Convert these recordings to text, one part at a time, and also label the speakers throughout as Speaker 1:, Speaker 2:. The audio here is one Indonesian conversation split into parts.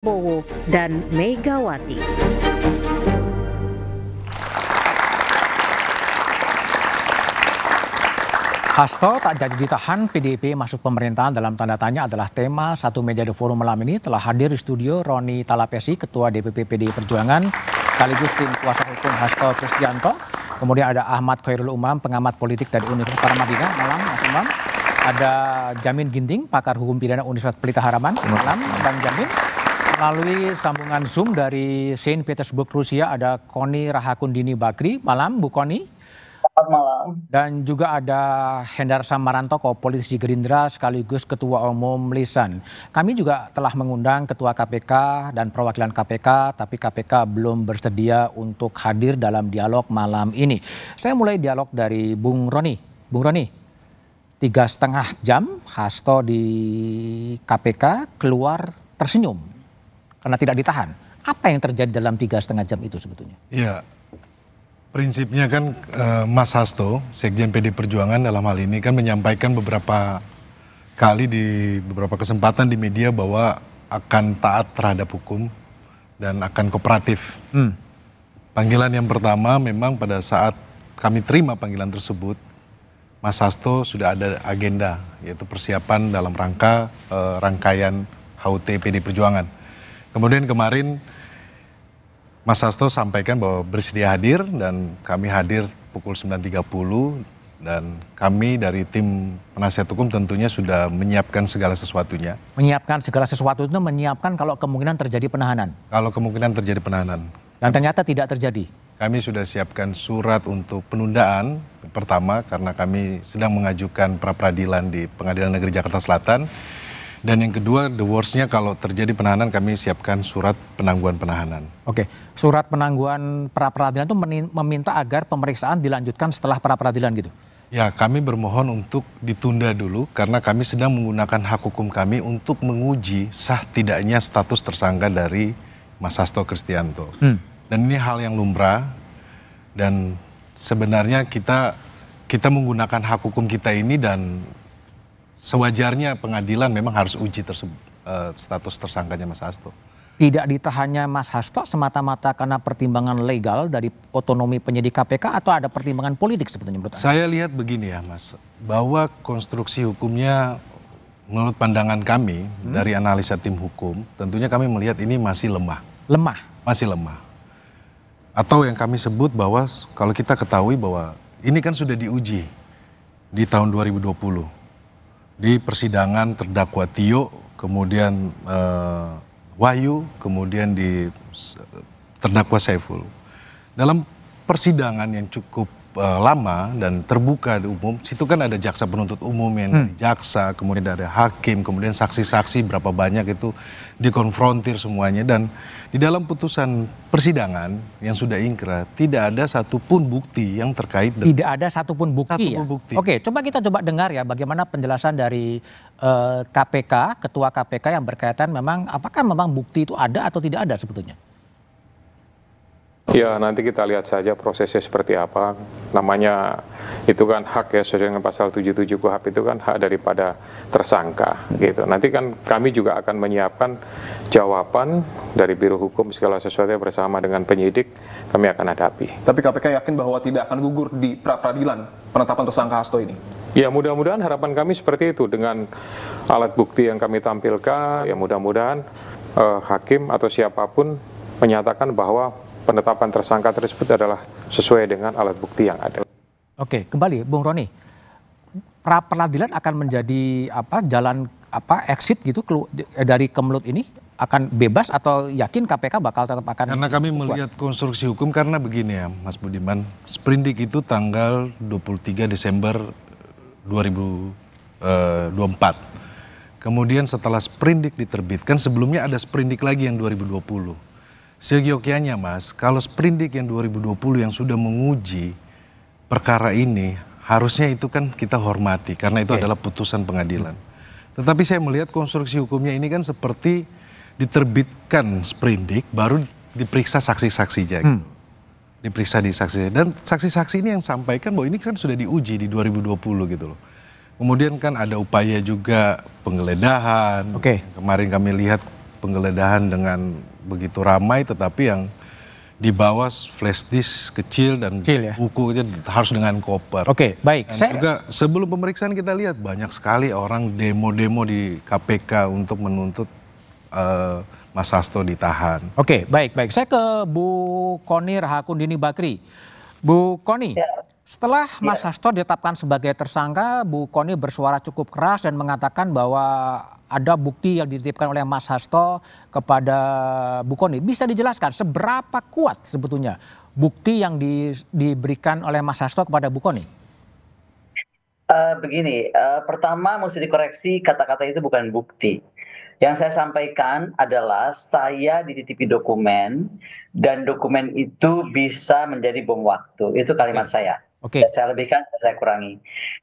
Speaker 1: Prabowo dan Megawati.
Speaker 2: Hasto tak jadi ditahan, PDIP masuk pemerintahan dalam tanda tanya adalah tema satu meja The Forum malam ini. Telah hadir di studio Roni Talapesi, Ketua DPP PDI Perjuangan, sekaligus tim kuasa hukum Hasto Kristianto. Kemudian ada Ahmad Khairul Umam, pengamat politik dari Universitas Paramadina. Malam, Mas Umam. Ada Jamin Ginting, pakar hukum pidana Universitas Pelita Harapan. Malam, Bang Jamin. Melalui sambungan Zoom dari Saint Petersburg, Rusia, ada Koni Rahakundini Bakri. Malam, Bu Koni.
Speaker 3: Selamat malam.
Speaker 2: Dan juga ada Hendar Samarantoko, politisi Gerindra sekaligus Ketua Umum Lisan. Kami juga telah mengundang Ketua KPK dan perwakilan KPK, tapi KPK belum bersedia untuk hadir dalam dialog malam ini. Saya mulai dialog dari Bung Roni. Bung Roni, 3,5 jam Hasto di KPK keluar tersenyum karena tidak ditahan. Apa yang terjadi dalam 3,5 jam itu sebetulnya?
Speaker 4: Iya. Prinsipnya kan Mas Hasto, Sekjen PD Perjuangan dalam hal ini kan menyampaikan beberapa kali di beberapa kesempatan di media bahwa akan taat terhadap hukum dan akan kooperatif. Panggilan yang pertama memang pada saat kami terima panggilan tersebut, Mas Hasto sudah ada agenda, yaitu persiapan dalam rangka rangkaian HUT PD Perjuangan. Kemudian kemarin Mas Hasto sampaikan bahwa bersedia hadir dan kami hadir pukul 9.30 dan kami dari tim penasihat hukum tentunya sudah menyiapkan segala sesuatunya.
Speaker 2: Menyiapkan segala sesuatu itu menyiapkan kalau kemungkinan terjadi penahanan?
Speaker 4: Kalau kemungkinan terjadi penahanan.
Speaker 2: Dan ternyata tidak terjadi?
Speaker 4: Kami sudah siapkan surat untuk penundaan pertama karena kami sedang mengajukan pra-peradilan di Pengadilan Negeri Jakarta Selatan. Dan yang kedua, the worst-nya kalau terjadi penahanan kami siapkan surat penangguhan penahanan.
Speaker 2: Oke, surat penangguhan pra-peradilan itu meminta agar pemeriksaan dilanjutkan setelah pra-peradilan gitu?
Speaker 4: Ya, kami bermohon untuk ditunda dulu karena kami sedang menggunakan hak hukum kami untuk menguji sah tidaknya status tersangka dari Mas Hasto Kristianto. Dan ini hal yang lumrah dan sebenarnya kita menggunakan hak hukum kita ini dan sewajarnya pengadilan memang harus uji status tersangkanya Mas Hasto.
Speaker 2: Tidak ditahannya Mas Hasto semata-mata karena pertimbangan legal dari otonomi penyidik KPK atau ada pertimbangan politik sebetulnya menurut Anda?
Speaker 4: Saya lihat begini ya Mas, bahwa konstruksi hukumnya menurut pandangan kami dari analisa tim hukum, tentunya kami melihat ini masih lemah.
Speaker 2: Lemah?
Speaker 4: Masih lemah. Atau yang kami sebut bahwa kalau kita ketahui bahwa ini kan sudah diuji di tahun 2020. Di persidangan terdakwa Tio, kemudian Wahyu, kemudian di terdakwa Saiful. Dalam persidangan yang cukup lama dan terbuka di umum, situ kan ada jaksa penuntut umum yang dari jaksa, kemudian ada hakim, kemudian saksi-saksi berapa banyak itu dikonfrontir semuanya. Dan di dalam putusan persidangan yang sudah ingkrah, tidak ada satupun bukti yang terkait dengan...
Speaker 2: Tidak ada satupun bukti ya?
Speaker 4: Bukti.
Speaker 2: Oke, coba kita dengar ya bagaimana penjelasan dari KPK, Ketua KPK yang berkaitan apakah memang bukti itu ada atau tidak ada sebetulnya?
Speaker 5: Ya, nanti kita lihat saja prosesnya seperti apa. Namanya itu kan hak ya, sesuai dengan pasal 77 KUHP itu kan hak daripada tersangka gitu. Nanti kan kami juga akan menyiapkan jawaban dari Biro Hukum segala sesuatu bersama dengan penyidik kami akan hadapi.
Speaker 6: Tapi KPK yakin bahwa tidak akan gugur di pra-peradilan penetapan tersangka Hasto ini?
Speaker 5: Ya, mudah-mudahan harapan kami seperti itu dengan alat bukti yang kami tampilkan. Ya, mudah-mudahan hakim atau siapapun menyatakan bahwa penetapan tersangka tersebut adalah sesuai dengan alat bukti yang ada.
Speaker 2: Oke, kembali Bung Roni. Pra-peradilan akan menjadi jalan exit gitu dari kemelut ini akan bebas atau yakin KPK bakal tetap akan?
Speaker 4: Karena kami melihat konstruksi hukum karena begini ya Mas Budiman, sprindik itu tanggal 23 Desember 2024. Kemudian setelah sprindik diterbitkan, sebelumnya ada sprindik lagi yang 2020. Seyogyanya Mas, kalau sprindik yang 2020 yang sudah menguji perkara ini, harusnya itu kan kita hormati karena itu adalah putusan pengadilan. Tetapi saya melihat konstruksi hukumnya ini kan seperti diterbitkan sprindik baru diperiksa saksi-saksinya. Diperiksa di saksi. Dan saksi-saksi ini yang sampaikan bahwa ini kan sudah diuji di 2020 gitu loh. Kemudian kan ada upaya juga penggeledahan. Kemarin kami lihat penggeledahan dengan begitu ramai, tetapi yang dibawa flash disk kecil dan
Speaker 2: Kecil, ya?
Speaker 4: buku aja harus dengan koper.
Speaker 2: Oke, baik.
Speaker 4: Dan juga sebelum pemeriksaan kita lihat banyak sekali orang demo-demo di KPK untuk menuntut Mas Hasto ditahan.
Speaker 2: Oke, baik. Saya ke Bu Koni Rahakundini Bakri. Bu Koni, setelah Mas Hasto ditetapkan sebagai tersangka, Bu Koni bersuara cukup keras dan mengatakan bahwa ada bukti yang dititipkan oleh Mas Hasto kepada Bu Koni. Bisa dijelaskan seberapa kuat sebetulnya bukti yang diberikan oleh Mas Hasto kepada Bu Koni?
Speaker 3: Begini, pertama mesti dikoreksi, kata-kata itu bukan bukti. Yang saya sampaikan adalah saya dititipi dokumen dan dokumen itu bisa menjadi bom waktu. Itu kalimat saya.
Speaker 2: Oke.
Speaker 3: Saya lebihkan, saya kurangi.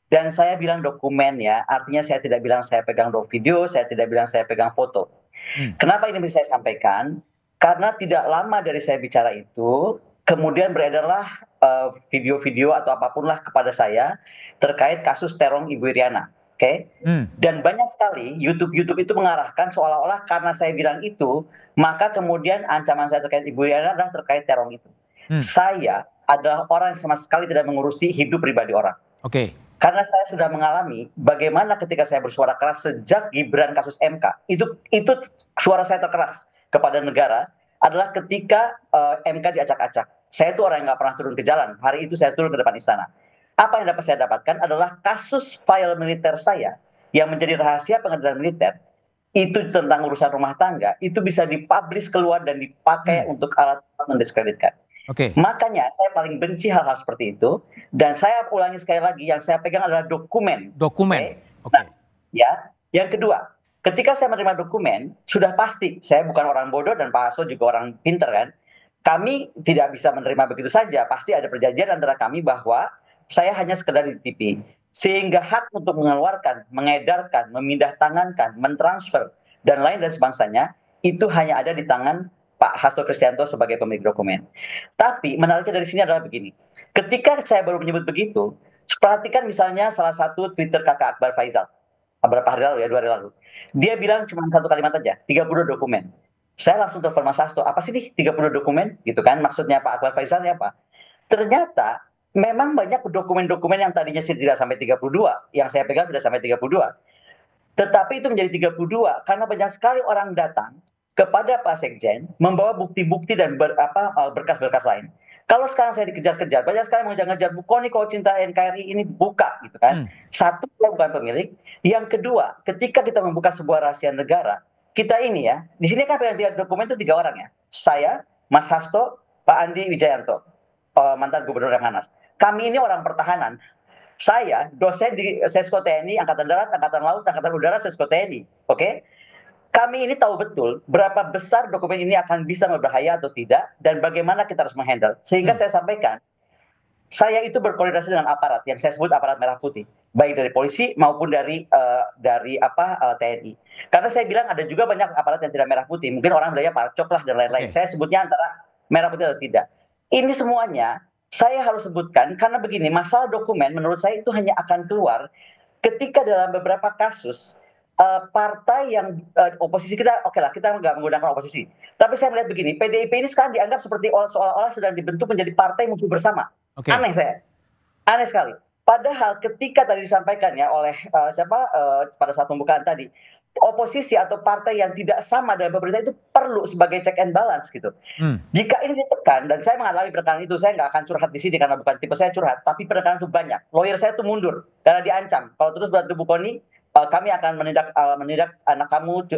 Speaker 3: Dan saya bilang dokumen ya, artinya saya tidak bilang saya pegang raw video, saya tidak bilang saya pegang foto. Kenapa ini bisa saya sampaikan? Karena tidak lama dari saya bicara itu, kemudian beredarlah video-video atau apapun lah kepada saya terkait kasus terong Ibu Iriana. Oke. Dan banyak sekali YouTube itu mengarahkan seolah-olah karena saya bilang itu, maka kemudian ancaman saya terkait Ibu Iriana adalah terkait terong itu. Saya adalah orang yang sama sekali tidak mengurusi hidup pribadi orang.
Speaker 2: Oke.
Speaker 3: Karena saya sudah mengalami bagaimana ketika saya bersuara keras sejak Gibran kasus MK, itu suara saya terkeras kepada negara adalah ketika MK diacak-acak. Saya itu orang yang nggak pernah turun ke jalan. Hari itu saya turun ke depan istana. Apa yang dapat saya dapatkan adalah kasus file militer saya yang menjadi rahasia pengadilan militer, itu tentang urusan rumah tangga, itu bisa dipublish keluar dan dipakai untuk alat mendiskreditkan. Makanya saya paling benci hal-hal seperti itu, dan saya ulangi sekali lagi, yang saya pegang adalah dokumen. Nah, ya, yang kedua, ketika saya menerima dokumen, sudah pasti saya bukan orang bodoh dan Pak Hasto juga orang pinter kan. Kami tidak bisa menerima begitu saja, pasti ada perjanjian antara kami bahwa saya hanya sekedar dititipi, sehingga hak untuk mengeluarkan, mengedarkan, memindah tangankan, mentransfer, dan lain dan sebangsanya, itu hanya ada di tangan Pak Hasto Kristianto sebagai pemilik dokumen. Tapi menariknya dari sini adalah begini, ketika saya baru menyebut begitu, perhatikan misalnya salah satu Twitter kakak Akbar Faisal, beberapa hari lalu ya, 2 hari lalu, dia bilang cuma satu kalimat aja, 32 dokumen. Saya langsung telepon Mas Hasto, apa sih nih 32 dokumen? Gitu kan, maksudnya Pak Akbar Faisal ini apa? Ternyata memang banyak dokumen-dokumen yang tadinya tidak sampai 32, yang saya pegang tidak sampai 32. Tetapi itu menjadi 32 karena banyak sekali orang datang kepada Pak Sekjen membawa bukti-bukti dan berkas-berkas lain. Kalau sekarang saya dikejar-kejar, banyak sekali mengejar-ngejar, Bu Koni kalau cinta NKRI ini buka gitu kan. Satu, saya bukan pemilik. Yang kedua, ketika kita membuka sebuah rahasia negara, kita ini ya, di sini kan yang dokumen itu 3 orang ya. Saya, Mas Hasto, Pak Andi Wijayanto, mantan Gubernur Lemhanas. Kami ini orang pertahanan. Saya dosen di Sesko TNI, Angkatan Darat, Angkatan Laut, Angkatan Udara, Sesko TNI. Oke? Kami ini tahu betul berapa besar dokumen ini akan bisa berbahaya atau tidak, dan bagaimana kita harus menghandle. Sehingga saya sampaikan, saya itu berkoordinasi dengan aparat yang saya sebut aparat merah putih, baik dari polisi maupun dari TNI. Karena saya bilang ada juga banyak aparat yang tidak merah putih. Mungkin orang bilangnya parcok lah dan lain-lain. Saya sebutnya antara merah putih atau tidak. Ini semuanya saya harus sebutkan karena begini, masalah dokumen menurut saya itu hanya akan keluar ketika dalam beberapa kasus partai yang oposisi kita, oke lah kita nggak menggunakan oposisi. Tapi saya melihat begini, PDIP ini sekarang dianggap seperti seolah-olah sedang dibentuk menjadi partai musuh bersama. Aneh sekali. Padahal ketika tadi disampaikan ya oleh pada saat pembukaan tadi, oposisi atau partai yang tidak sama dengan pemerintah itu perlu sebagai check and balance gitu. Jika ini ditekan, dan saya mengalami penekanan itu, saya nggak akan curhat di sini karena bukan tipe saya curhat, tapi penekanan itu banyak. Lawyer saya itu mundur karena diancam. Kalau terus bantu Bu Koni, kami akan menindak anak kamu,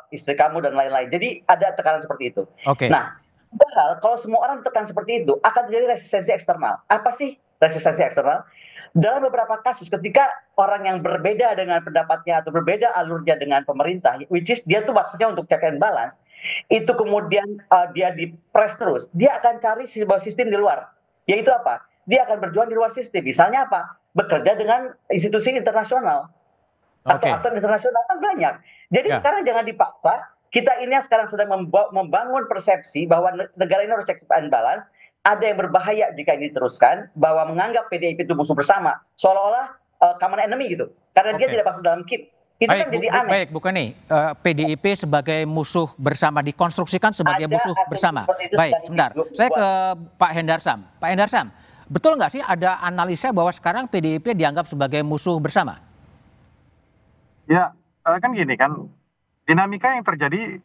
Speaker 3: istri kamu dan lain-lain. Jadi ada tekanan seperti itu. Nah, padahal kalau semua orang ditekan seperti itu, akan terjadi resistensi eksternal. Apa sih resistensi eksternal? Dalam beberapa kasus ketika orang yang berbeda dengan pendapatnya atau berbeda alurnya dengan pemerintah, which is dia tuh maksudnya untuk check and balance, itu kemudian dia dipres terus, dia akan cari sebuah sistem di luar. Yaitu apa? Dia akan berjuang di luar sistem. Misalnya apa? Bekerja dengan institusi internasional. Atau aktor internasional kan banyak. Jadi sekarang jangan dipaksa. Kita ini yang sekarang sedang membangun persepsi bahwa negara ini harus check and balance. Ada yang berbahaya jika ini diteruskan, bahwa menganggap PDIP itu musuh bersama, seolah-olah common enemy gitu, karena dia tidak masuk dalam KIP. Itu kan jadi aneh.
Speaker 2: Baik, bukan nih PDIP sebagai musuh bersama, dikonstruksikan sebagai musuh bersama. Baik, sebentar. Saya ke Pak Hendarsam. Pak Hendarsam, betul nggak sih ada analisa bahwa sekarang PDIP dianggap sebagai musuh bersama?
Speaker 7: Ya, kan gini kan, dinamika yang terjadi,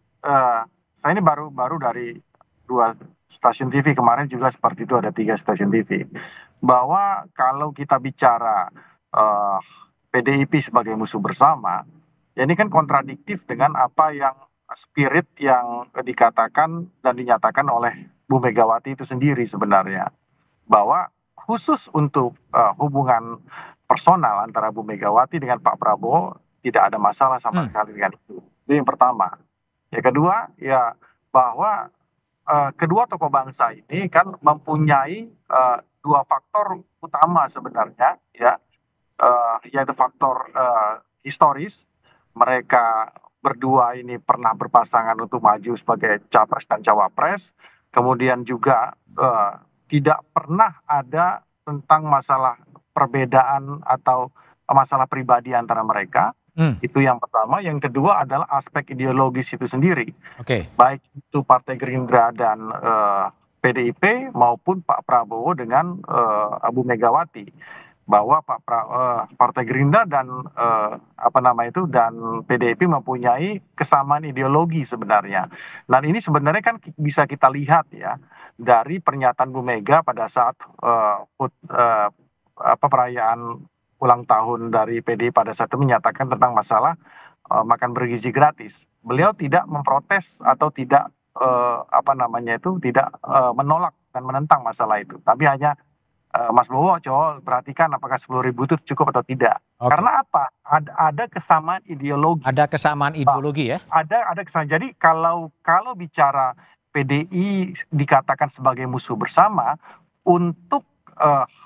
Speaker 7: saya ini baru dari 2 stasiun TV, kemarin juga seperti itu ada 3 stasiun TV. Bahwa kalau kita bicara PDIP sebagai musuh bersama, ya ini kan kontradiktif dengan apa yang spirit yang dikatakan dan dinyatakan oleh Bu Megawati itu sendiri sebenarnya. Bahwa khusus untuk hubungan personal antara Bu Megawati dengan Pak Prabowo tidak ada masalah sama sekali dengan itu. Itu yang pertama. Yang kedua, ya bahwa kedua tokoh bangsa ini kan mempunyai 2 faktor utama sebenarnya, ya, yaitu faktor historis. Mereka berdua ini pernah berpasangan untuk maju sebagai capres dan cawapres. Kemudian juga tidak pernah ada tentang masalah perbedaan atau masalah pribadi antara mereka. Itu yang pertama. Yang kedua adalah aspek ideologis itu sendiri. Baik itu Partai Gerindra dan PDIP maupun Pak Prabowo dengan Bu Megawati. Bahwa Partai Gerindra dan dan PDIP mempunyai kesamaan ideologi sebenarnya. Dan ini sebenarnya kan bisa kita lihat ya dari pernyataan Bu Mega pada saat perayaan ulang tahun dari PDI pada saat itu menyatakan tentang masalah makan bergizi gratis. Beliau tidak memprotes atau tidak tidak menolak dan menentang masalah itu, tapi hanya Mas Bowo, coba perhatikan apakah 10.000 itu cukup atau tidak. Karena apa? Ada kesamaan ideologi.
Speaker 2: Ada kesamaan ideologi ya?
Speaker 7: Ada kesamaan. Jadi kalau bicara PDI dikatakan sebagai musuh bersama, untuk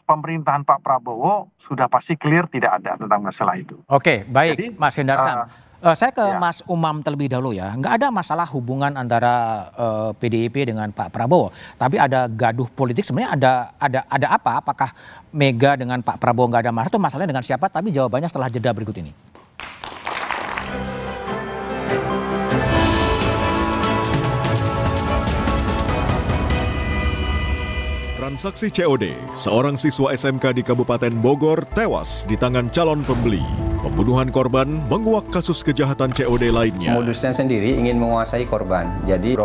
Speaker 7: pemerintahan Pak Prabowo sudah pasti clear tidak ada tentang masalah itu.
Speaker 2: Oke, baik. Jadi, Mas Hendarsam. Saya ke Mas Umam terlebih dahulu ya. Nggak ada masalah hubungan antara PDIP dengan Pak Prabowo, tapi ada gaduh politik. Sebenarnya ada apa? Apakah Mega dengan Pak Prabowo nggak ada masalah? Itu masalahnya dengan siapa? Tapi jawabannya setelah jeda berikut ini.
Speaker 8: Transaksi COD, seorang siswa SMK di Kabupaten Bogor tewas di tangan calon pembeli. Pembunuhan korban menguak kasus kejahatan COD lainnya.
Speaker 9: Modusnya sendiri ingin menguasai korban. Jadi